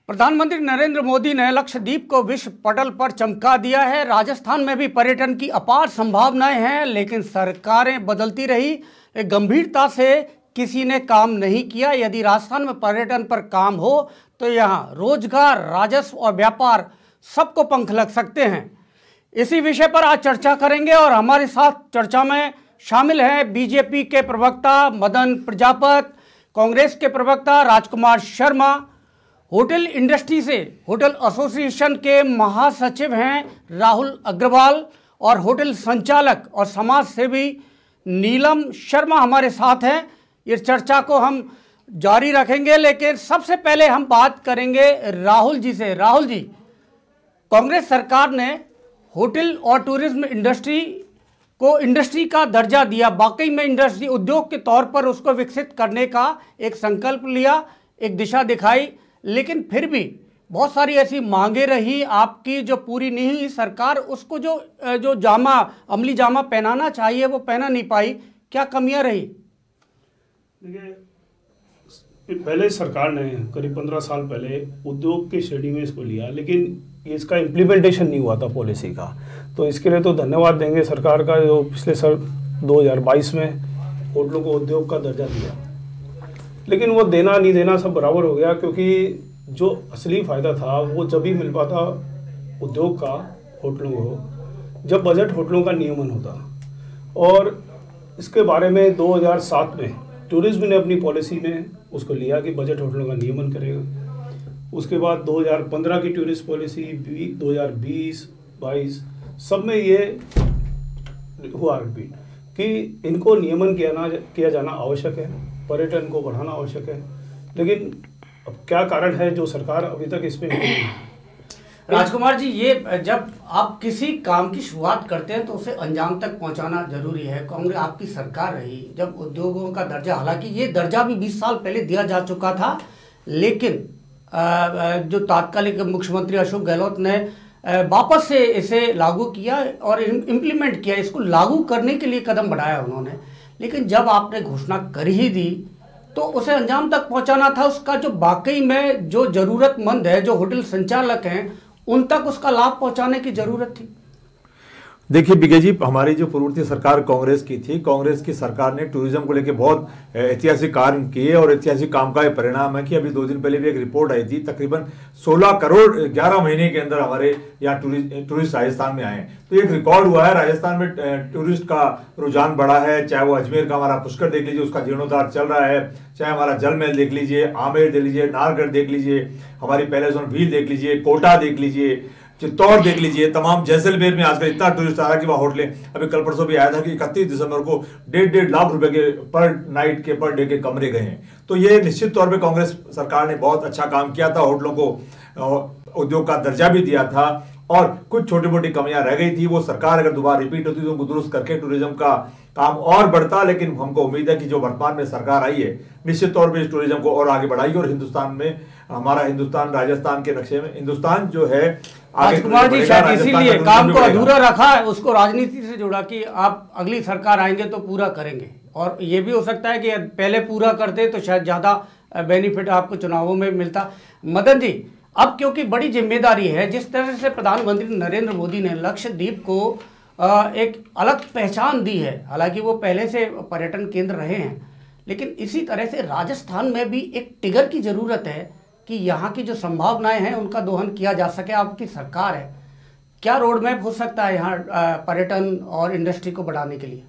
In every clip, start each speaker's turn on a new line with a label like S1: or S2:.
S1: प्रधानमंत्री नरेंद्र मोदी ने लक्षद्वीप को विश्व पटल पर चमका दिया है। राजस्थान में भी पर्यटन की अपार संभावनाएं हैं, लेकिन सरकारें बदलती रही, गंभीरता से किसी ने काम नहीं किया। यदि राजस्थान में पर्यटन पर काम हो तो यहाँ रोजगार, राजस्व और व्यापार सबको पंख लग सकते हैं। इसी विषय पर आज चर्चा करेंगे और हमारे साथ चर्चा में शामिल हैं बीजेपी के प्रवक्ता मदन प्रजापत, कांग्रेस के प्रवक्ता राजकुमार शर्मा, होटल इंडस्ट्री से होटल एसोसिएशन के महासचिव हैं राहुल अग्रवाल और होटल संचालक और समाज सेवी नीलम शर्मा हमारे साथ हैं। इस चर्चा को हम जारी रखेंगे, लेकिन सबसे पहले हम बात करेंगे राहुल जी से। राहुल जी, कांग्रेस सरकार ने होटल और टूरिज्म इंडस्ट्री का दर्जा दिया, वाकई में इंडस्ट्री उद्योग के तौर पर उसको विकसित करने का एक संकल्प लिया, एक दिशा दिखाई, लेकिन फिर भी बहुत सारी ऐसी मांगे रही आपकी जो पूरी नहीं हुई। सरकार उसको जो अमली जामा पहनाना चाहिए वो पहना नहीं पाई। क्या कमियां रही?
S2: देखिए, पहले सरकार ने करीब 15 साल पहले उद्योग की श्रेणी में इसको लिया, लेकिन इसका इम्प्लीमेंटेशन नहीं हुआ था पॉलिसी का। तो इसके लिए तो धन्यवाद देंगे सरकार का, जो पिछले साल 2022 में होटलों को उद्योग का दर्जा दिया। लेकिन वो देना नहीं देना सब बराबर हो गया, क्योंकि जो असली फ़ायदा था वो जब ही मिल पाता उद्योग का होटलों को, जब बजट होटलों का नियमन होता। और इसके बारे में 2007 में टूरिज्म ने अपनी पॉलिसी में उसको लिया कि बजट होटलों का नियमन करेगा। उसके बाद 2015 की टूरिस्ट पॉलिसी, 2020-22 सब में ये हुआ रिपीट कि इनको नियमन किया जाना आवश्यक है, पर्यटन को बढ़ाना आवश्यक है। लेकिन अब क्या कारण है जो सरकार अभी तक इसमें
S1: राजकुमार जी, ये जब आप किसी काम की शुरुआत करते हैं तो उसे अंजाम तक पहुंचाना जरूरी है। कांग्रेस आपकी सरकार रही जब उद्योगों का दर्जा, हालांकि ये दर्जा भी 20 साल पहले दिया जा चुका था, लेकिन जो तात्कालिक मुख्यमंत्री अशोक गहलोत ने वापस से इसे लागू किया और इम्प्लीमेंट किया, इसको लागू करने के लिए कदम बढ़ाया उन्होंने। लेकिन जब आपने घोषणा कर ही दी तो उसे अंजाम तक पहुंचाना था। उसका जो वाकई में जो जरूरतमंद है, जो होटल संचालक हैं, उन तक उसका लाभ पहुंचाने की जरूरत थी।
S3: देखिए विजय जी, हमारी जो पूर्ववर्ती सरकार कांग्रेस की थी, कांग्रेस की सरकार ने टूरिज्म को लेकर बहुत ऐतिहासिक कार्य किए और ऐतिहासिक काम का परिणाम है कि अभी 2 दिन पहले भी एक रिपोर्ट आई थी, तकरीबन 16 करोड़ 11 महीने के अंदर हमारे यहाँ टूरिस्ट राजस्थान में आए। तो एक रिकॉर्ड हुआ है, राजस्थान में टूरिस्ट का रुझान बढ़ा है। चाहे वो अजमेर का हमारा पुष्कर देख लीजिए, उसका जीर्णोद्धार चल रहा है, चाहे हमारा जल महल देख लीजिए, आमेर देख लीजिए, नाहरगढ़ देख लीजिए, हमारी पैलेस ऑन व्हील देख लीजिए, कोटा देख लीजिए, चित्तौड़ देख लीजिए, तमाम जैसलमेर में आजकल इतना टूरिस्ट आ रहा है कि वहाँ होटलें, अभी कल परसों भी आया था कि 31 दिसंबर को 1.5 लाख रुपए के पर डे के कमरे गए हैं। तो ये निश्चित तौर पे कांग्रेस सरकार ने बहुत अच्छा काम किया था, होटलों को उद्योग का दर्जा भी दिया था और कुछ छोटी मोटी कमियां रह गई थी। वो सरकार अगर दोबारा रिपीट होती तो उनको दुरुस्त करके टूरिज्म का काम और बढ़ता। लेकिन हमको उम्मीद है कि जो वर्तमान में सरकार आई है, निश्चित तौर पे इस टूरिज्म को और आगे बढ़ाएगी और हिंदुस्तान में, हमारा हिंदुस्तान राजस्थान के नक्शे में हिंदुस्तान जो है
S1: राजकुमार जी, शायद इसीलिए काम को अधूरा रखा है, उसको राजनीति से जोड़ा कि आप अगली सरकार आएंगे तो पूरा करेंगे। और ये भी हो सकता है कि पहले पूरा करते तो शायद ज्यादा बेनिफिट आपको चुनावों में मिलता। मदन जी, अब क्योंकि बड़ी जिम्मेदारी है, जिस तरह से प्रधानमंत्री नरेंद्र मोदी ने लक्षद्वीप को एक अलग पहचान दी है, हालांकि वो पहले से पर्यटन केंद्र रहे हैं, लेकिन इसी तरह से राजस्थान में भी एक टिगर की जरूरत है कि यहाँ की जो संभावनाएं हैं उनका दोहन किया जा सके। आपकी सरकार है, क्या रोड मैप हो सकता है यहाँ पर्यटन और इंडस्ट्री को बढ़ाने के लिए?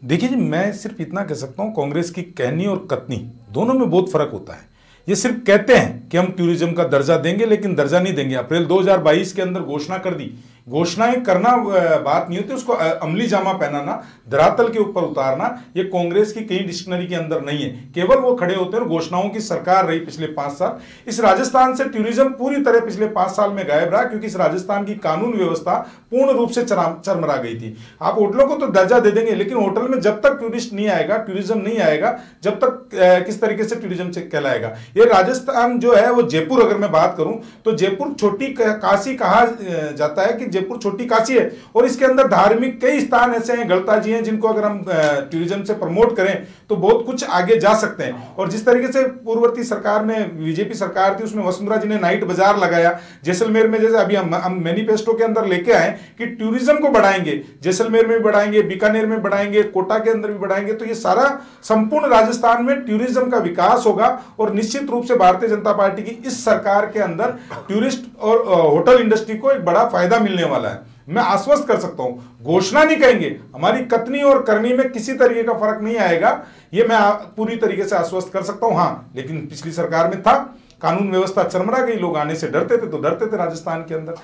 S4: देखिए जी, मैं सिर्फ इतना कह सकता हूँ, कांग्रेस की कहनी और कथनी दोनों में बहुत फर्क होता है। ये सिर्फ कहते हैं कि हम टूरिज्म का दर्जा देंगे, लेकिन दर्जा नहीं देंगे। अप्रैल 2022 के अंदर घोषणा कर दी। घोषणाएं करना बात नहीं होती, उसको अमली जामा पहनाना, धरातल के ऊपर उतारना, ये कांग्रेस की कहीं डिक्शनरी के अंदर नहीं है। केवल वो खड़े होते हैं, घोषणाओं की सरकार रही पिछले 5 साल। इस राजस्थान से टूरिज्म पूरी तरह पिछले 5 साल में गायब रहा, क्योंकि इस राजस्थान की कानून व्यवस्था पूर्ण रूप से चरमरा गई थी। आप होटलों को तो दर्जा दे देंगे, लेकिन होटल में जब तक टूरिस्ट नहीं आएगा, टूरिज्म नहीं आएगा, जब तक किस तरीके से टूरिज्म कहलाएगा? ये राजस्थान जो है वो जयपुर, अगर मैं बात करूं तो जयपुर छोटी काशी कहा जाता है कि जयपुर छोटी काशी है और इसके अंदर धार्मिक कई स्थान ऐसे हैं, गलताजी हैं, जिनको अगर हम टूरिज्म से प्रमोट करें तो बहुत कुछ आगे जा सकते हैं। और जिस तरीके से पूर्ववर्ती सरकार में बीजेपी सरकार थी, उसमें वसुंधरा जी ने नाइट बाजार लगाया। जैसलमेर में जैसे अभी हम मैनिफेस्टो के अंदर लेके आए कि टूरिज्म को बढ़ाएंगे, जैसलमेर में भी बढ़ाएंगे, बीकानेर में बढ़ाएंगे, कोटा के अंदर भी बढ़ाएंगे। तो ये सारा संपूर्ण राजस्थान में टूरिज्म का विकास होगा और निश्चित रूप से भारतीय जनता पार्टी की इस सरकार के अंदर टूरिस्ट और होटल इंडस्ट्री को एक बड़ा फायदा मिलने वाला है। मैं आश्वस्त कर सकता हूं, घोषणा नहीं कहेंगे, हमारी कथनी और करनी में किसी तरीके का फर्क नहीं आएगा, ये मैं पूरी तरीके से आश्वस्त कर सकता हूं। हां, लेकिन पिछली सरकार में था, कानून व्यवस्था चरमरा गई, लोग आने से डरते थे, तो डरते थे राजस्थान के अंदर।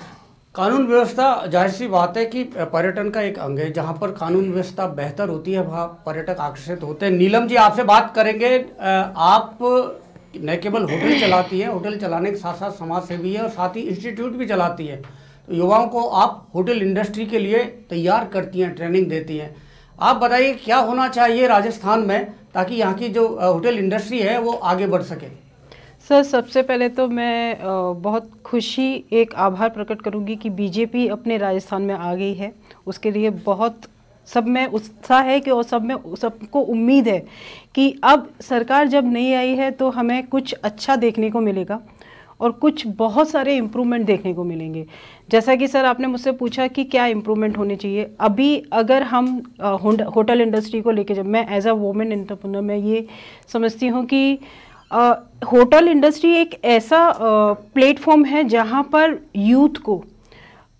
S1: कानून व्यवस्था, जाहिर सी बात है कि पर्यटन का एक अंग है, जहां पर कानून व्यवस्था बेहतर होती है वहां पर्यटक आकर्षित होते हैं। नीलम जी, आपसे बात करेंगे। आप न केवल होटल चलाती है, होटल चलाने के साथ साथ समाज सेवी है और साथ ही इंस्टीट्यूट भी चलाती है, तो युवाओं को आप होटल इंडस्ट्री के लिए तैयार करती हैं, ट्रेनिंग देती हैं। आप बताइए क्या होना चाहिए राजस्थान में ताकि यहाँ की जो होटल इंडस्ट्री है वो आगे बढ़ सके।
S5: सर, सबसे पहले तो मैं बहुत खुशी, एक आभार प्रकट करूंगी कि बीजेपी अपने राजस्थान में आ गई है। उसके लिए बहुत सब में उत्साह है कि और सब में सबको उम्मीद है कि अब सरकार जब नहीं आई है तो हमें कुछ अच्छा देखने को मिलेगा और कुछ बहुत सारे इम्प्रूवमेंट देखने को मिलेंगे। जैसा कि सर आपने मुझसे पूछा कि क्या इम्प्रूवमेंट होने चाहिए, अभी अगर हम होटल इंडस्ट्री को लेके, जब मैं एज अ वुमेन एंटरप्रेन्योर मैं ये समझती हूँ कि होटल इंडस्ट्री एक ऐसा प्लेटफॉर्म है जहाँ पर यूथ को,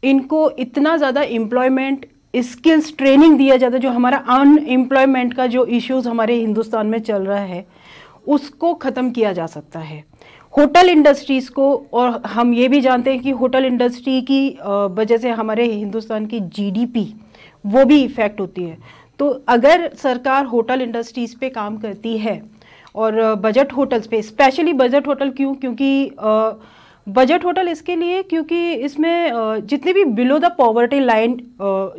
S5: इनको इतना ज़्यादा एम्प्लॉयमेंट, स्किल्स ट्रेनिंग दिया जाता है। जो हमारा अनएम्प्लॉयमेंट का जो इश्यूज हमारे हिंदुस्तान में चल रहा है उसको ख़त्म किया जा सकता है होटल इंडस्ट्रीज़ को। और हम ये भी जानते हैं कि होटल इंडस्ट्री की वजह से हमारे हिंदुस्तान की जीडीपी वो भी इफ़ेक्ट होती है। तो अगर सरकार होटल इंडस्ट्रीज़ पे काम करती है और बजट होटल्स पे, स्पेशली बजट होटल, क्योंकि बजट होटल इसके लिए क्योंकि इसमें जितने भी बिलो द पॉवर्टी लाइन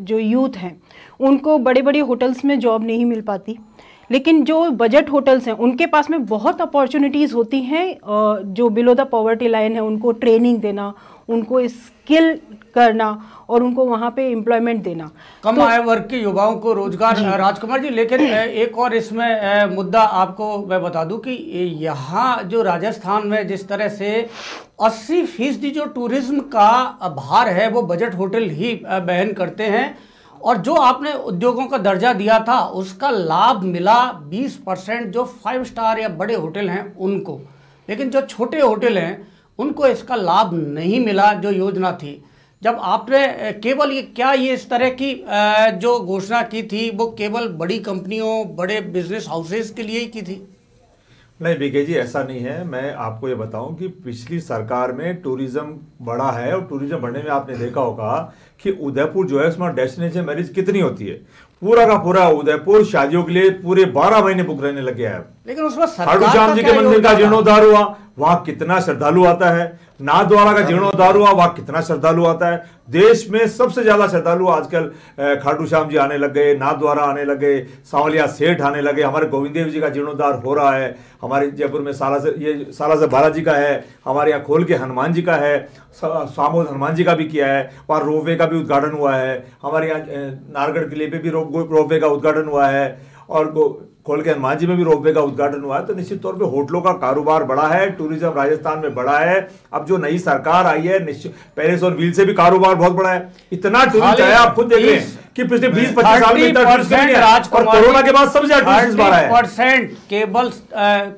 S5: जो यूथ हैं उनको बड़े बड़े होटल्स में जॉब नहीं मिल पाती, लेकिन जो बजट होटल्स हैं उनके पास में बहुत अपॉर्चुनिटीज़ होती हैं। जो बिलो द पॉवर्टी लाइन है उनको ट्रेनिंग देना, उनको स्किल करना और उनको वहाँ पे एम्प्लॉयमेंट देना,
S1: कम आय वर्ग के युवाओं को रोजगार। राजकुमार जी, लेकिन एक और इसमें मुद्दा आपको मैं बता दूं कि यहाँ जो राजस्थान में जिस तरह से 80% जो टूरिज्म का भार है वो बजट होटल ही वहन करते हैं, और जो आपने उद्योगों का दर्जा दिया था उसका लाभ मिला 20% जो 5 स्टार या बड़े होटल हैं उनको, लेकिन जो छोटे होटल हैं उनको इसका लाभ नहीं मिला जो योजना थी। जब आपने केवल ये इस तरह की जो घोषणा की थी वो केवल बड़ी कंपनियों, बड़े बिजनेस हाउसेस के लिए ही की थी?
S3: नहीं बीके जी, ऐसा नहीं है। मैं आपको ये बताऊं कि पिछली सरकार में टूरिज्म बढ़ा है और टूरिज्म बढ़ने में आपने देखा होगा कि उदयपुर जो है उसमें डेस्टिनेशन मैरिज कितनी होती है, पूरा का पूरा उदयपुर शादियों के लिए पूरे 12 महीने बुक रहने लगे हैं।
S1: लेकिन उसमें
S3: खाटू श्याम जी के मंदिर का जीर्णोद्धार हुआ, वहां कितना श्रद्धालु आता है। नाथद्वारा का जीर्णोद्धार हुआ, वहां कितना श्रद्धालु आता है। देश में सबसे ज्यादा श्रद्धालु आजकल खाटू श्याम जी आने लग गए, नाथद्वारा आने लगे, सांवलिया सेठ आने लगे। हमारे गोविंद देव जी का जीर्णोद्धार हो रहा है, हमारे जयपुर में सालासर बालाजी का है, हमारे यहाँ खोल के हनुमान जी का है, सामोद हनुमान जी का भी किया है, वहाँ रोपवे का भी उद्घाटन हुआ है। हमारे यहाँ नारगढ़ किले पे भी रोपवे का उद्घाटन हुआ है और खोल के हनुमान जी में भी रोपवे का उद्घाटन हुआ है। तो निश्चित तौर पे होटलों का कारोबार बढ़ा है, टूरिज्म राजस्थान में बढ़ा है। अब जो नई सरकार आई है, पेरिस और व्हील से भी कारोबार बहुत बढ़ा है। इतना टूरिस्ट आया, आप खुद देख रहे हैं कि पिछले 20-25 साल में इतना टूरिस्ट नहीं है और कोरोना के बाद सबसे ज्यादा टूरिस्ट बढ़ा है।
S1: 30% केवल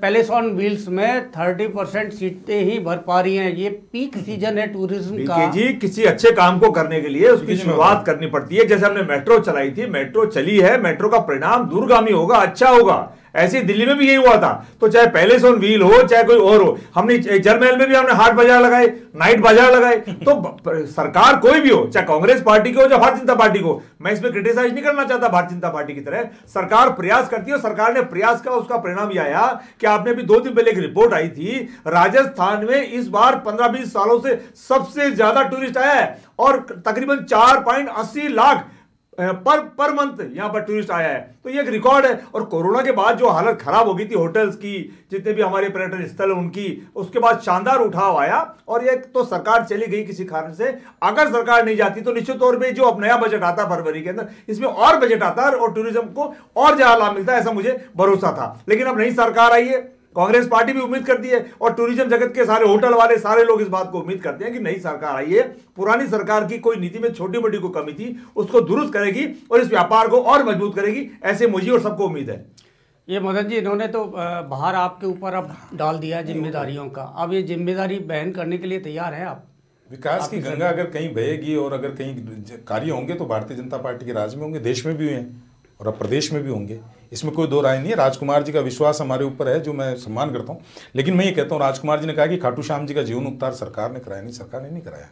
S1: पैलेस ऑन व्हील्स में 30% सीटें ही भर पा रही हैं। ये पीक सीजन है टूरिज्म का।
S3: जी, किसी अच्छे काम को करने के लिए उसकी शुरुआत करनी पड़ती है। जैसे हमने मेट्रो चलाई थी, मेट्रो चली है, मेट्रो का परिणाम दूरगामी होगा, अच्छा होगा। ऐसे दिल्ली में भी यही हुआ था। तो चाहे पैलेस ऑन व्हील हो चाहे कोई और हो, हमने जरमहल में भी हमने हाट बाजार लगाए, नाइट बाजार लगाए। तो सरकार कोई भी हो, चाहे कांग्रेस पार्टी की हो चाहे भारतीय जनता पार्टी को, मैं इसमें क्रिटिसाइज नहीं करना चाहता भारतीय जनता पार्टी की तरह। सरकार प्रयास करती है, सरकार ने प्रयास का उसका परिणाम यह आया कि आपने अभी 2 दिन पहले एक रिपोर्ट आई थी, राजस्थान में इस बार 15-20 सालों से सबसे ज्यादा टूरिस्ट आया है और तकरीबन 4.80 लाख पर मंथ यहाँ पर टूरिस्ट आया है, तो ये एक रिकॉर्ड है। और कोरोना के बाद जो हालत खराब हो गई थी होटल्स की, जितने भी हमारे पर्यटन स्थल उनकी, उसके बाद शानदार उठाव आया। और ये तो सरकार चली गई किसी कारण से, अगर सरकार नहीं जाती तो निश्चित तौर पे जो अब नया बजट आता फरवरी के अंदर, इसमें और बजट आता है और टूरिज्म को और ज्यादा लाभ मिलता है, ऐसा मुझे भरोसा था। लेकिन अब नई सरकार आई है, कांग्रेस पार्टी भी उम्मीद करती है और टूरिज्म जगत के सारे होटल वाले सारे लोग इस बात को उम्मीद करते हैं कि नई सरकार आई है, पुरानी सरकार की कोई नीति में छोटी मोटी कोई कमी थी उसको दुरुस्त करेगी और इस व्यापार को और मजबूत करेगी, ऐसे मुझे और सबको उम्मीद है।
S1: ये मदन जी, इन्होंने तो बाहर आपके ऊपर अब डाल दिया जिम्मेदारियों का, अब ये जिम्मेदारी बहन करने के लिए तैयार है आप?
S4: विकास की गंगा अगर कहीं बहेगी और अगर कहीं कार्य होंगे तो भारतीय जनता पार्टी के राज में होंगे, देश में भी हुए हैं और अब प्रदेश में भी होंगे, इसमें कोई दो राय नहीं है। राजकुमार जी का विश्वास हमारे ऊपर है, जो मैं सम्मान करता हूँ। लेकिन मैं ये कहता हूँ, राजकुमार जी ने कहा कि खाटू श्याम जी का जीवन उद्धार सरकार ने कराया, नहीं, सरकार ने नहीं कराया।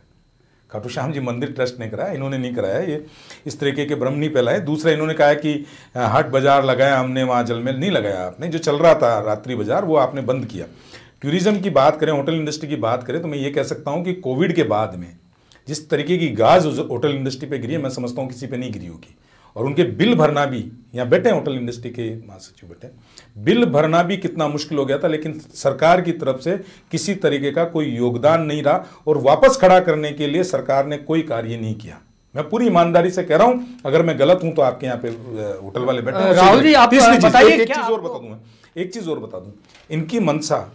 S4: खाटू श्याम जी मंदिर ट्रस्ट ने कराया, इन्होंने नहीं कराया। ये इस तरीके के भ्रम नहीं फैलाए। दूसरा, इन्होंने कहा कि हाट बाजार लगाया हमने, वहाँ जलमेल नहीं लगाया आपने। जो चल रहा था रात्रि बाजार वो आपने बंद किया। टूरिज्म की बात करें, होटल इंडस्ट्री की बात करें, तो मैं ये कह सकता हूँ कि कोविड के बाद में जिस तरीके की गाज होटल इंडस्ट्री पे गिरी है, मैं समझता हूँ किसी पे नहीं गिरी होगी। और उनके बिल भरना भी, यहाँ बैठे होटल इंडस्ट्री के महासचिव बैठे, बिल भरना भी कितना मुश्किल हो गया था, लेकिन सरकार की तरफ से किसी तरीके का कोई योगदान नहीं रहा और वापस खड़ा करने के लिए सरकार ने कोई कार्य नहीं किया। मैं पूरी ईमानदारी से कह रहा हूं, अगर मैं गलत हूं तो आपके यहाँ पे होटल वाले बैठे।
S1: राहुल जी, आप बताइए,
S4: एक चीज और बता दूं, एक चीज और बता दूं, इनकी मंशा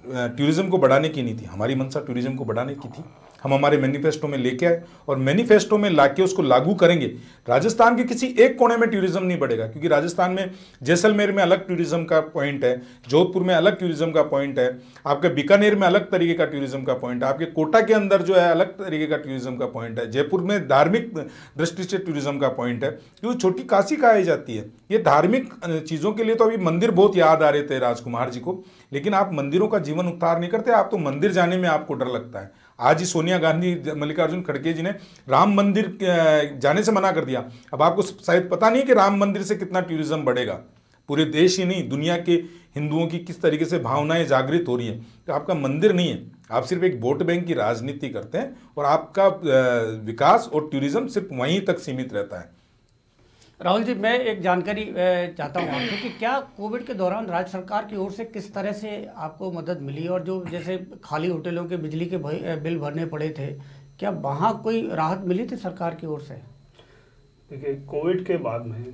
S4: टूरिज्म को बढ़ाने की नहीं थी, हमारी मंशा टूरिज्म को बढ़ाने की थी। हम हमारे मैनिफेस्टो में लेके आए और मैनिफेस्टो में लाके उसको लागू करेंगे। राजस्थान के किसी एक कोने में टूरिज्म नहीं बढ़ेगा, क्योंकि राजस्थान में जैसलमेर में अलग टूरिज्म का पॉइंट है, जोधपुर में अलग टूरिज्म का पॉइंट है, आपके बीकानेर में अलग तरीके का टूरिज्म का पॉइंट है, आपके कोटा के अंदर जो है अलग तरीके का टूरिज्म का पॉइंट है, जयपुर में धार्मिक दृष्टि से टूरिज्म का पॉइंट है, क्योंकि छोटी काशी कहा जाती है। ये धार्मिक चीज़ों के लिए तो अभी मंदिर बहुत याद आ रहे थे राजकुमार जी को, लेकिन आप मंदिरों का जीवन उद्धार नहीं करते, आप तो मंदिर जाने में आपको डर लगता है। आज ही सोनिया गांधी, मल्लिकार्जुन खड़गे जी ने राम मंदिर जाने से मना कर दिया। अब आपको शायद पता नहीं है कि राम मंदिर से कितना टूरिज्म बढ़ेगा, पूरे देश ही नहीं दुनिया के हिंदुओं की किस तरीके से भावनाएं जागृत हो रही है। तो आपका मंदिर नहीं है, आप सिर्फ एक वोट बैंक की राजनीति करते हैं और आपका विकास और टूरिज्म सिर्फ वहीं तक सीमित रहता है।
S1: राहुल जी, मैं एक जानकारी चाहता हूँ आपसे कि क्या कोविड के दौरान राज्य सरकार की ओर से किस तरह से आपको मदद मिली, और जो जैसे खाली होटलों के बिजली के बिल भरने पड़े थे, क्या वहाँ कोई राहत मिली थी सरकार की ओर से?
S2: देखिए, कोविड के बाद में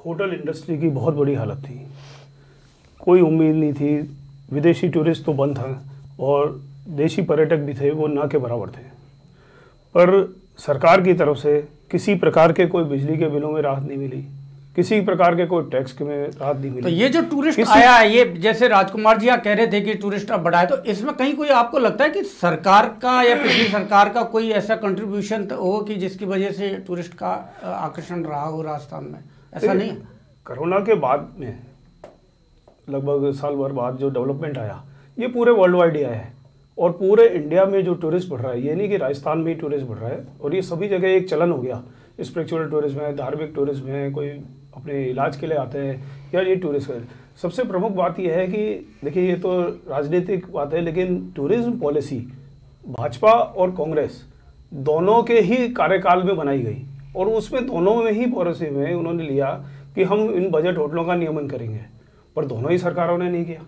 S2: होटल इंडस्ट्री की बहुत बड़ी हालत थी, कोई उम्मीद नहीं थी, विदेशी टूरिस्ट तो बंद था और देशी पर्यटक भी थे, वो ना के बराबर थे। पर सरकार की तरफ से किसी प्रकार के कोई बिजली के बिलों में राहत नहीं मिली, किसी प्रकार के कोई टैक्स में राहत नहीं मिली।
S1: तो ये जो टूरिस्ट आया है, ये जैसे राजकुमार जी कह रहे थे कि टूरिस्ट अब बढ़ा है, तो इसमें कहीं कोई आपको लगता है कि सरकार का या पिछली सरकार का कोई ऐसा कंट्रीब्यूशन हो कि जिसकी वजह से टूरिस्ट का आकर्षण रहा हो राजस्थान में? ऐसा नहीं है।
S2: कोरोना के बाद में लगभग साल भर बाद जो डेवलपमेंट आया, ये पूरे वर्ल्ड वाइड ही आया है और पूरे इंडिया में जो टूरिस्ट बढ़ रहा है, ये नहीं कि राजस्थान में ही टूरिस्ट बढ़ रहा है, और ये सभी जगह एक चलन हो गया। स्पिरिचुअल टूरिज्म है, धार्मिक टूरिज्म है, कोई अपने इलाज के लिए आते हैं या ये टूरिस्ट है। सबसे प्रमुख बात यह है कि देखिए, ये तो राजनीतिक बात है, लेकिन टूरिज्म पॉलिसी भाजपा और कांग्रेस दोनों के ही कार्यकाल में बनाई गई और उसमें दोनों में ही पॉलिसी में उन्होंने लिया कि हम इन बजट होटलों का नियमन करेंगे, पर दोनों ही सरकारों ने नहीं किया।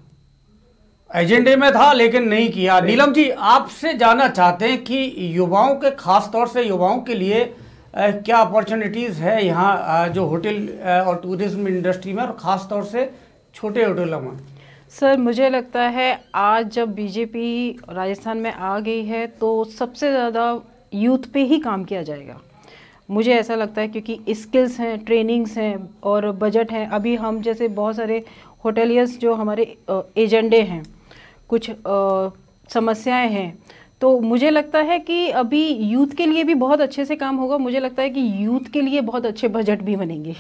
S1: एजेंडे में था लेकिन नहीं किया। नीलम जी, आपसे जानना चाहते हैं कि युवाओं के, खास तौर से युवाओं के लिए क्या अपॉर्चुनिटीज़ है यहाँ जो होटल और टूरिज्म इंडस्ट्री में, और ख़ास तौर से छोटे होटलों में?
S5: सर, मुझे लगता है आज जब बीजेपी राजस्थान में आ गई है तो सबसे ज़्यादा यूथ पे ही काम किया जाएगा, मुझे ऐसा लगता है, क्योंकि स्किल्स हैं, ट्रेनिंग्स हैं और बजट हैं। अभी हम जैसे बहुत सारे होटेलियर्स जो हमारे एजेंडे हैं, कुछ समस्याएं हैं, तो मुझे लगता है कि अभी यूथ के लिए भी बहुत अच्छे से काम होगा। मुझे लगता है कि यूथ के लिए बहुत अच्छे बजट भी बनेंगे।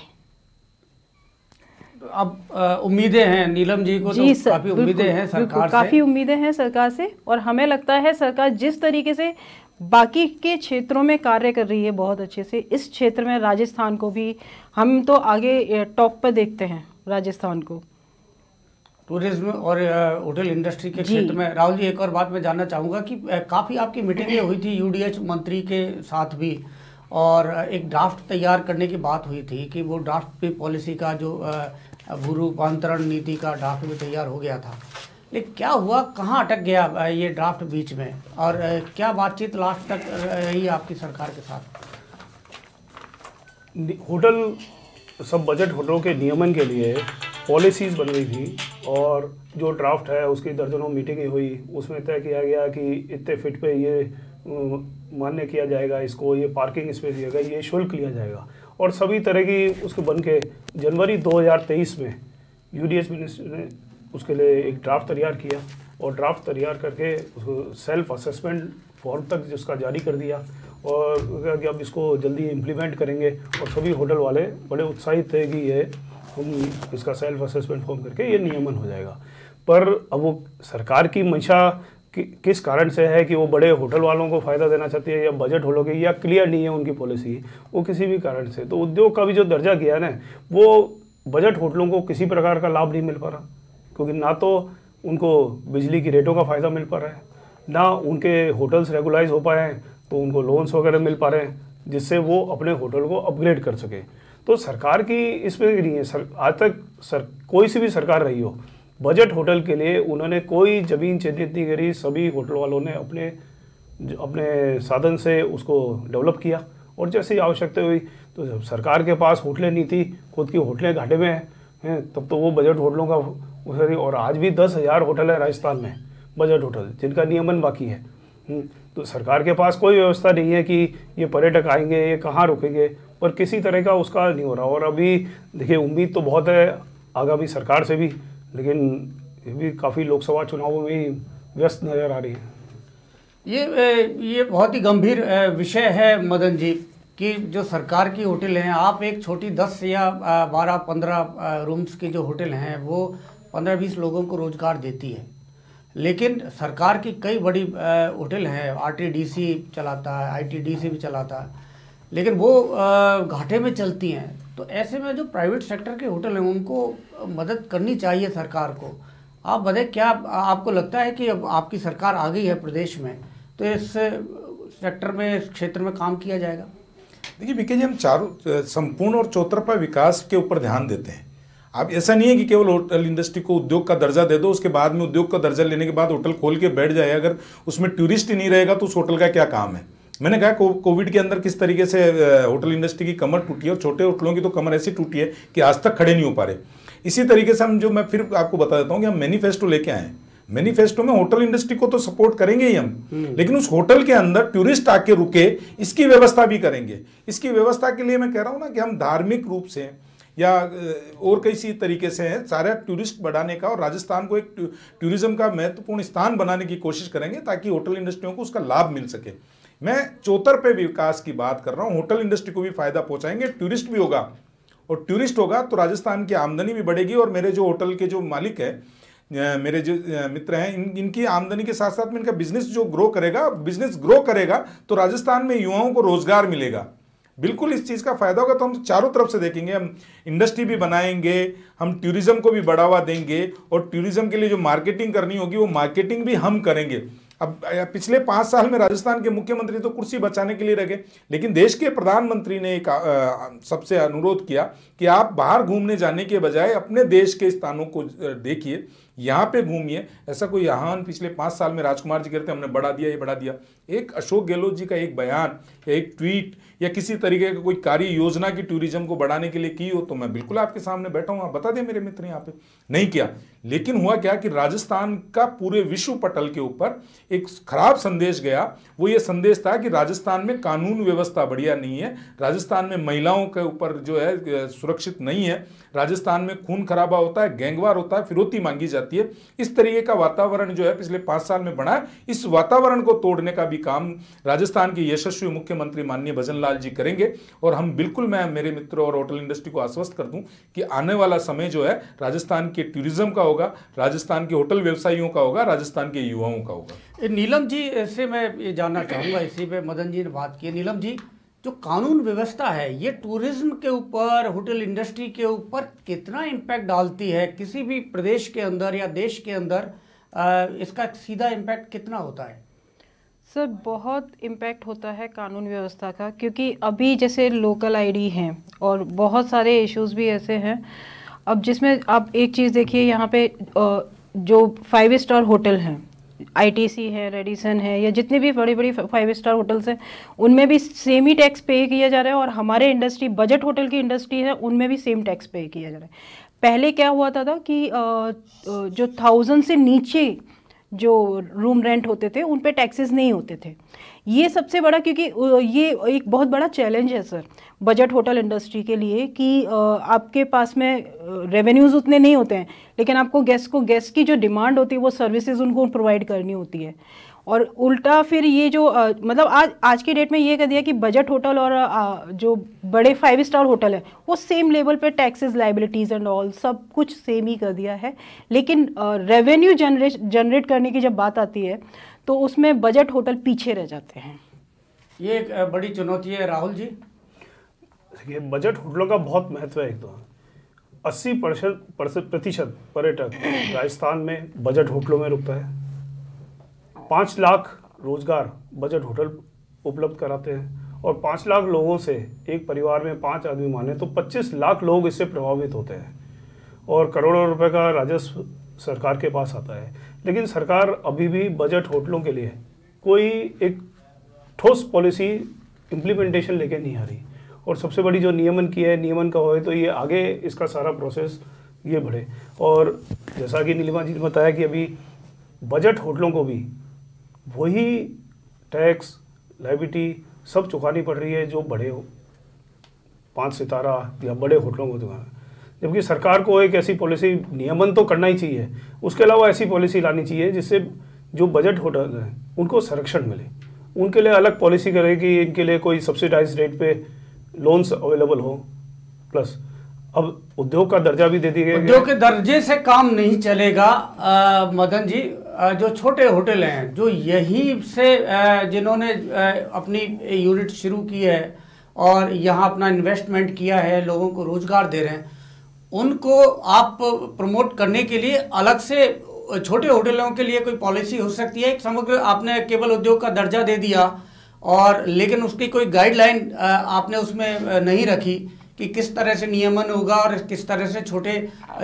S1: अब उम्मीदें हैं नीलम जी को,
S5: जी
S1: तो काफ़ी उम्मीदें हैं सरकार से,
S5: काफ़ी उम्मीदें हैं सरकार से, और हमें लगता है सरकार जिस तरीके से बाकी के क्षेत्रों में कार्य कर रही है बहुत अच्छे से, इस क्षेत्र में राजस्थान को भी हम तो आगे टॉप पर देखते हैं राजस्थान को,
S1: टूरिज्म और होटल इंडस्ट्री के क्षेत्र में। राहुल जी, एक और बात मैं जानना चाहूँगा कि काफ़ी आपकी मीटिंगें हुई थी यूडीएच मंत्री के साथ भी, और एक ड्राफ्ट तैयार करने की बात हुई थी कि वो ड्राफ्ट भी पॉलिसी का जो भू रूपांतरण नीति का ड्राफ्ट भी तैयार हो गया था, लेकिन क्या हुआ, कहाँ अटक गया ये ड्राफ्ट बीच में, और क्या बातचीत लास्ट तक रही आपकी सरकार के साथ?
S2: होटल सब बजट होटलों के नियमन के लिए पॉलिसीज़ बन गई थी और जो ड्राफ्ट है उसकी दर्जनों मीटिंगें हुई, उसमें तय किया गया कि इतने फिट पे ये मान्य किया जाएगा, इसको ये पार्किंग स्पेस दिएगा, ये शुल्क लिया जाएगा, और सभी तरह की उसके बन के जनवरी 2023 में यूडीएच मिनिस्टर ने उसके लिए एक ड्राफ्ट तैयार किया और ड्राफ्ट तैयार करके उसको सेल्फ असेसमेंट फॉर्म तक जिसका जारी कर दिया और कि अब इसको जल्दी इम्प्लीमेंट करेंगे। और सभी होटल वाले बड़े उत्साहित थे कि ये हम इसका सेल्फ असेसमेंट फॉर्म करके ये नियमन हो जाएगा। पर अब वो सरकार की मंशा किस कारण से है कि वो बड़े होटल वालों को फ़ायदा देना चाहती है या बजट होटलों की, या क्लियर नहीं है उनकी पॉलिसी, वो किसी भी कारण से, तो उद्योग का भी जो दर्जा किया है ना, वो बजट होटलों को किसी प्रकार का लाभ नहीं मिल पा रहा, क्योंकि ना तो उनको बिजली की रेटों का फ़ायदा मिल पा रहा है, ना उनके होटल्स रेगुलाइज हो पाए हैं तो उनको लोन्स वगैरह मिल पा रहे हैं जिससे वो अपने होटल को अपग्रेड कर सके। तो सरकार की इसमें नहीं है, आज तक कोई सी भी सरकार रही हो, बजट होटल के लिए उन्होंने कोई ज़मीन चिन्हित नहीं करी, सभी होटल वालों ने अपने साधन से उसको डेवलप किया और जैसे ही आवश्यकता हुई तो जब सरकार के पास होटलें नहीं थी, खुद की होटलें घाटे में हैं, तब तो वो बजट होटलों का, और आज भी 10,000 होटल है राजस्थान में बजट होटल जिनका नियमन बाकी है। तो सरकार के पास कोई व्यवस्था नहीं है कि ये पर्यटक आएंगे, ये कहाँ रुकेंगे, पर किसी तरह का उसका नहीं हो रहा। और अभी देखिए उम्मीद तो बहुत है आगामी सरकार से भी, लेकिन ये भी काफ़ी लोकसभा चुनावों में ही व्यस्त नज़र आ रही है।
S1: ये बहुत ही गंभीर विषय है मदन जी कि जो सरकार की होटल हैं, आप एक छोटी 10 या 12-15 रूम्स की जो होटल हैं वो 15-20 लोगों को रोज़गार देती है, लेकिन सरकार की कई बड़ी होटल हैं, आरटीडीसी चलाता है, आईटीडीसी भी चलाता है, लेकिन वो घाटे में चलती हैं। तो ऐसे में जो प्राइवेट सेक्टर के होटल हैं उनको मदद करनी चाहिए सरकार को। आप बताएं, क्या आपको लगता है कि अब आपकी सरकार आ गई है प्रदेश में तो इस सेक्टर में, इस क्षेत्र में काम किया जाएगा?
S4: देखिए बीके जी, हम चारों संपूर्ण और चौतरफा विकास के ऊपर ध्यान देते हैं। अब ऐसा नहीं है कि केवल होटल इंडस्ट्री को उद्योग का दर्जा दे दो, उसके बाद में उद्योग का दर्जा लेने के बाद होटल खोल के बैठ जाए, अगर उसमें टूरिस्ट ही नहीं रहेगा तो उस होटल का क्या काम है। मैंने कहा कोविड के अंदर किस तरीके से होटल इंडस्ट्री की कमर टूटी है और छोटे होटलों की तो कमर ऐसी टूटी है कि आज तक खड़े नहीं हो पा रहे। इसी तरीके से हम मैं फिर आपको बता देता हूँ कि हम मैनिफेस्टो लेके आए हैं। मैनिफेस्टो में होटल इंडस्ट्री को तो सपोर्ट करेंगे ही हम, लेकिन उस होटल के अंदर टूरिस्ट आके रुके इसकी व्यवस्था भी करेंगे। इसकी व्यवस्था के लिए मैं कह रहा हूँ ना कि हम धार्मिक रूप से या और किसी तरीके से है सारे टूरिस्ट बढ़ाने का और राजस्थान को एक टूरिज्म का महत्वपूर्ण स्थान बनाने की कोशिश करेंगे ताकि होटल इंडस्ट्रियों को उसका लाभ मिल सके। मैं चौतरफे विकास की बात कर रहा हूँ, होटल इंडस्ट्री को भी फायदा पहुंचाएंगे, टूरिस्ट भी होगा, और टूरिस्ट होगा तो राजस्थान की आमदनी भी बढ़ेगी। और मेरे जो होटल के जो मालिक है, मेरे जो मित्र हैं, इनकी आमदनी के साथ साथ में इनका बिजनेस जो ग्रो करेगा तो राजस्थान में युवाओं को रोजगार मिलेगा। बिल्कुल इस चीज़ का फायदा होगा। तो हम चारों तरफ से देखेंगे, हम इंडस्ट्री भी बनाएंगे, हम टूरिज्म को भी बढ़ावा देंगे और टूरिज्म के लिए जो मार्केटिंग करनी होगी वो मार्केटिंग भी हम करेंगे। अब पिछले 5 साल में राजस्थान के मुख्यमंत्री तो कुर्सी बचाने के लिए रह गए, लेकिन देश के प्रधानमंत्री ने एक सबसे अनुरोध किया कि आप बाहर घूमने जाने के बजाय अपने देश के स्थानों को देखिए, यहाँ पे घूमिए। ऐसा कोई यहाँ पिछले 5 साल में राजकुमार जी कहते हैं हमने बढ़ा दिया, ये बढ़ा दिया। एक अशोक गहलोत जी का एक बयान या एक ट्वीट या किसी तरीके का कोई कार्य योजना की टूरिज्म को बढ़ाने के लिए की हो तो मैं बिल्कुल आपके सामने बैठा हूँ, आप बता दें मेरे मित्र यहाँ पे। नहीं किया, लेकिन हुआ क्या कि राजस्थान का पूरे विश्व पटल के ऊपर एक खराब संदेश गया। वो ये संदेश था कि राजस्थान में कानून व्यवस्था बढ़िया नहीं है, राजस्थान में महिलाओं के ऊपर जो है सुरक्षित नहीं है, राजस्थान में खून खराबा होता है, गैंगवार होता है, फिरौती मांगी जाती है। इस तरीके का वातावरण जो है पिछले 5 साल में बना है। इस वातावरण को तोड़ने का भी काम राजस्थान के यशस्वी मुख्यमंत्री माननीय भजन लाल जी करेंगे। और हम बिल्कुल, मैं मेरे मित्रों और होटल इंडस्ट्री को आश्वस्त कर दूं कि आने वाला समय जो है राजस्थान के टूरिज्म का होगा, राजस्थान के होटल व्यवसायियों का होगा, राजस्थान के युवाओं का होगा।
S1: नीलम जी से मैं ये जानना चाहूँगा, इसी पे मदन जी ने बात की। नीलम जी, जो कानून व्यवस्था है ये टूरिज्म के ऊपर, होटल इंडस्ट्री के ऊपर कितना इम्पैक्ट डालती है? किसी भी प्रदेश के अंदर या देश के अंदर इसका सीधा इम्पैक्ट कितना होता है?
S5: सर बहुत इम्पैक्ट होता है कानून व्यवस्था का, क्योंकि अभी जैसे लोकल आईडी हैं और बहुत सारे इश्यूज भी ऐसे हैं। अब जिसमें आप एक चीज़ देखिए, यहाँ पे जो 5 स्टार होटल हैं, आईटीसी है, रेडिसन है, या जितने भी बड़ी बड़ी 5 स्टार होटल्स हैं, उनमें भी सेम ही टैक्स पे किया जा रहा है। और हमारे इंडस्ट्री, बजट होटल की इंडस्ट्री है, उनमें भी सेम टैक्स पे किया जा रहा है। पहले क्या हुआ था कि जो 1000 से नीचे जो रूम रेंट होते थे उन पे टैक्सेस नहीं होते थे। ये सबसे बड़ा, क्योंकि ये एक बहुत बड़ा चैलेंज है सर बजट होटल इंडस्ट्री के लिए कि आपके पास में रेवेन्यूज़ उतने नहीं होते हैं, लेकिन आपको गेस्ट की जो डिमांड होती है वो सर्विसेज उनको प्रोवाइड करनी होती है। और उल्टा फिर ये जो मतलब आज की डेट में ये कह दिया कि बजट होटल और जो बड़े 5 स्टार होटल है वो सेम लेवल पे टैक्सेस, लाइबिलिटीज़ एंड ऑल सब कुछ सेम ही कर दिया है। लेकिन रेवेन्यू जनरेट करने की जब बात आती है तो उसमें बजट होटल पीछे रह जाते हैं।
S1: ये एक बड़ी चुनौती है। राहुल जी,
S2: ये बजट होटलों का बहुत महत्व है। एक तो 80% पर्यटक राजस्थान में बजट होटलों में रुकता है। 5 लाख रोजगार बजट होटल उपलब्ध कराते हैं और 5 लाख लोगों से एक परिवार में 5 आदमी माने तो 25 लाख लोग इससे प्रभावित होते हैं और करोड़ों रुपए का राजस्व सरकार के पास आता है। लेकिन सरकार अभी भी बजट होटलों के लिए कोई एक ठोस पॉलिसी इम्प्लीमेंटेशन लेके नहीं आ रही। और सबसे बड़ी जो नियमन की है, नियमन का होए तो ये आगे इसका सारा प्रोसेस ये बढ़े। और जैसा कि नीलिमा जी ने बताया कि अभी बजट होटलों को भी वही टैक्स, लाइबिलिटी सब चुकानी पड़ रही है जो बड़े 5 सितारा या बड़े होटलों को चुकाना। जबकि सरकार को एक ऐसी पॉलिसी, नियमन तो करना ही चाहिए, उसके अलावा ऐसी पॉलिसी लानी चाहिए जिससे जो बजट होटल हैं उनको संरक्षण मिले। उनके लिए अलग पॉलिसी करे कि इनके लिए कोई सब्सिडाइज रेट पे लोन्स अवेलेबल हो। प्लस अब उद्योग का दर्जा भी दे दिया गया।
S1: उद्योग के दर्जे से काम नहीं चलेगा। मदन जी, जो छोटे होटल हैं, जो यहीं से जिन्होंने अपनी यूनिट शुरू की है और यहाँ अपना इन्वेस्टमेंट किया है, लोगों को रोजगार दे रहे हैं, उनको आप प्रमोट करने के लिए अलग से छोटे होटलों के लिए कोई पॉलिसी हो सकती है? एक समग्र आपने केवल उद्योग का दर्जा दे दिया और लेकिन उसकी कोई गाइडलाइन आपने उसमें नहीं रखी कि किस तरह से नियमन होगा और किस तरह से छोटे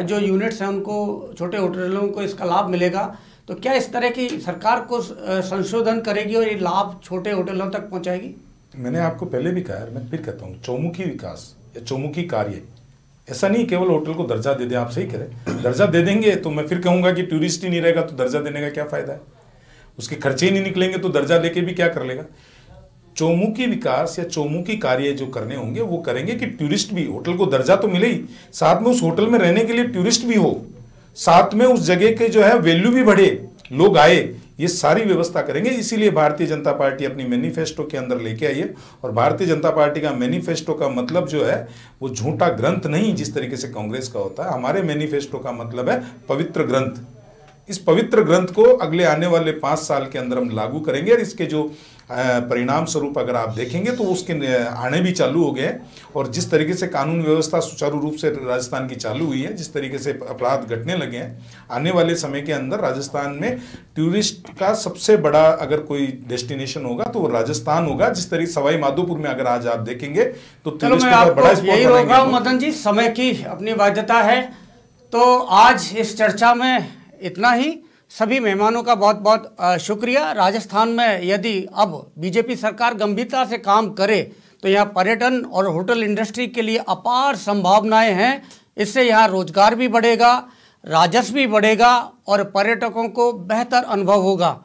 S1: जो यूनिट्स हैं उनको, छोटे होटलों को इसका लाभ मिलेगा। तो क्या इस तरह की सरकार को संशोधन करेगी और ये लाभ छोटे होटलों तक पहुंचाएगी?
S4: मैंने आपको पहले भी कहा है, मैं फिर कहता हूँ, चौमुखी विकास या चौमुखी कार्य, ऐसा नहीं केवल होटल को दर्जा दे दें। आप सही करें, दर्जा दे देंगे तो मैं फिर कहूँगा कि टूरिस्ट ही नहीं रहेगा तो दर्जा देने का क्या फ़ायदा है? उसके खर्चे ही नहीं निकलेंगे तो दर्जा लेके भी क्या कर लेगा? चौमुखी विकास या चौमुखी कार्य जो करने होंगे वो करेंगे कि टूरिस्ट भी, होटल को दर्जा तो मिले ही, साथ में उस होटल में रहने के लिए टूरिस्ट भी हो, साथ में उस जगह के जो है वैल्यू भी बढ़े, लोग आए, ये सारी व्यवस्था करेंगे। इसीलिए भारतीय जनता पार्टी अपनी मैनिफेस्टो के अंदर लेके आई है। और भारतीय जनता पार्टी का मैनिफेस्टो का मतलब जो है वो झूठा ग्रंथ नहीं जिस तरीके से कांग्रेस का होता है। हमारे मैनिफेस्टो का मतलब है पवित्र ग्रंथ। इस पवित्र ग्रंथ को अगले आने वाले 5 साल के अंदर हम लागू करेंगे और इसके जो परिणाम स्वरूप अगर आप देखेंगे तो उसके आने भी चालू हो गए। और जिस तरीके से कानून व्यवस्था सुचारू रूप से राजस्थान की चालू हुई है, जिस तरीके से अपराध घटने लगे हैं, आने वाले समय के अंदर राजस्थान में टूरिस्ट का सबसे बड़ा अगर कोई डेस्टिनेशन होगा तो वो राजस्थान होगा। जिस तरीके सवाई माधोपुर में अगर आज आप देखेंगे तो टूरिस्ट का बड़ा
S1: यही होगा। मदन जी, समय की अपनी बाध्यता है तो आज इस चर्चा में इतना ही। सभी मेहमानों का बहुत बहुत शुक्रिया। राजस्थान में यदि अब बीजेपी सरकार गंभीरता से काम करे तो यहाँ पर्यटन और होटल इंडस्ट्री के लिए अपार संभावनाएं हैं। इससे यहाँ रोजगार भी बढ़ेगा, राजस्व भी बढ़ेगा और पर्यटकों को बेहतर अनुभव होगा।